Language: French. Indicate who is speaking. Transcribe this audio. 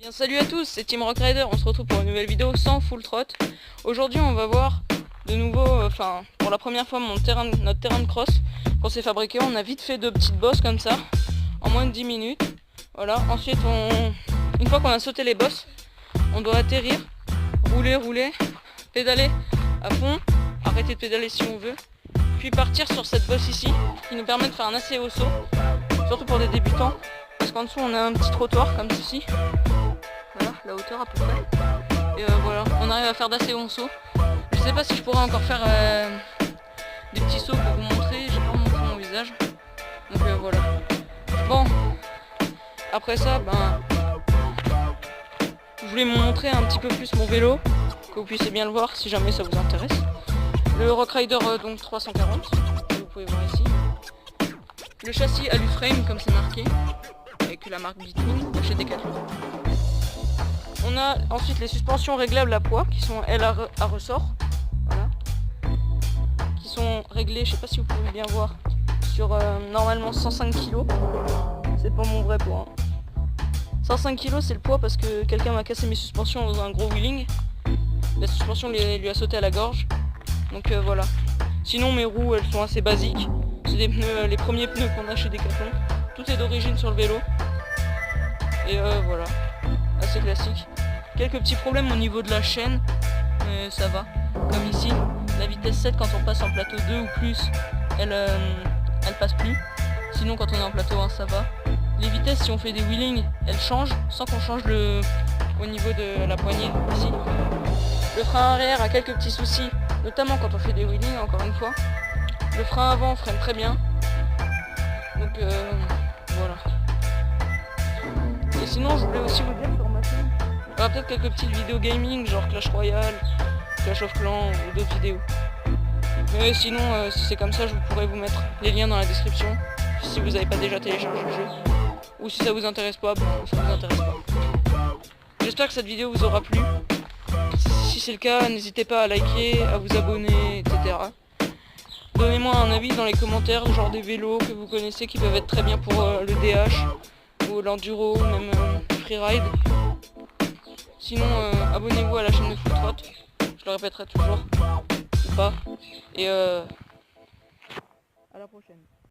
Speaker 1: Bien, salut à tous, c'est Team Rock Rider, on se retrouve pour une nouvelle vidéo sans full trot. Aujourd'hui on va voir de nouveau, pour la première fois notre terrain de cross qu'on s'est fabriqué. On a vite fait deux petites bosses comme ça, en moins de 10 minutes. Voilà, ensuite une fois qu'on a sauté les bosses, on doit atterrir, rouler, pédaler à fond, arrêter de pédaler si on veut, puis partir sur cette bosse ici, qui nous permet de faire un assez haut saut, surtout pour des débutants, parce qu'en dessous on a un petit trottoir comme ceci. Voilà, la hauteur à peu près. Et voilà, on arrive à faire d'assez bons sauts. Je sais pas si je pourrais encore faire des petits sauts pour vous montrer. J'ai pas montré mon visage. Donc voilà. Bon, après ça, je voulais vous montrer un petit peu plus mon vélo, que vous puissiez bien le voir si jamais ça vous intéresse. Le Rock Rider donc 340, que vous pouvez voir ici. Le châssis Aluframe comme c'est marqué, avec la marque Between de chez Decathlon. On a ensuite les suspensions réglables à poids qui sont elles à ressort, voilà, qui sont réglées, je sais pas si vous pouvez bien voir, sur normalement 105 kg. C'est pas mon vrai poids. 105 kg c'est le poids parce que quelqu'un m'a cassé mes suspensions dans un gros wheeling. La suspension lui a sauté à la gorge. Donc voilà. Sinon mes roues elles sont assez basiques. C'est des pneus, les premiers pneus qu'on a chez Decathlon. Tout est d'origine sur le vélo. Et voilà. Assez classique. Quelques petits problèmes au niveau de la chaîne, mais ça va. Comme ici, la vitesse 7 quand on passe en plateau 2 ou plus, elle passe plus. Sinon quand on est en plateau 1 ça va. Les vitesses si on fait des wheelings, elles changent sans qu'on change au niveau de la poignée ici. Le frein arrière a quelques petits soucis, notamment quand on fait des wheelings encore une fois. Le frein avant freine très bien. Donc voilà. Et sinon je voulais aussi vous dire sur ma chaîne, il y aura peut-être quelques petites vidéos gaming genre Clash Royale, Clash of Clans ou d'autres vidéos. Mais sinon si c'est comme ça je pourrais vous mettre les liens dans la description si vous n'avez pas déjà téléchargé le jeu. Ou si ça vous intéresse pas, ça vous intéresse pas. J'espère que cette vidéo vous aura plu. Si c'est le cas, n'hésitez pas à liker, à vous abonner, etc. Donnez-moi un avis dans les commentaires, genre des vélos que vous connaissez qui peuvent être très bien pour le DH ou l'enduro ou même freeride. Sinon abonnez-vous à la chaîne de Full Trot, je le répéterai toujours, ou pas. Et à la prochaine.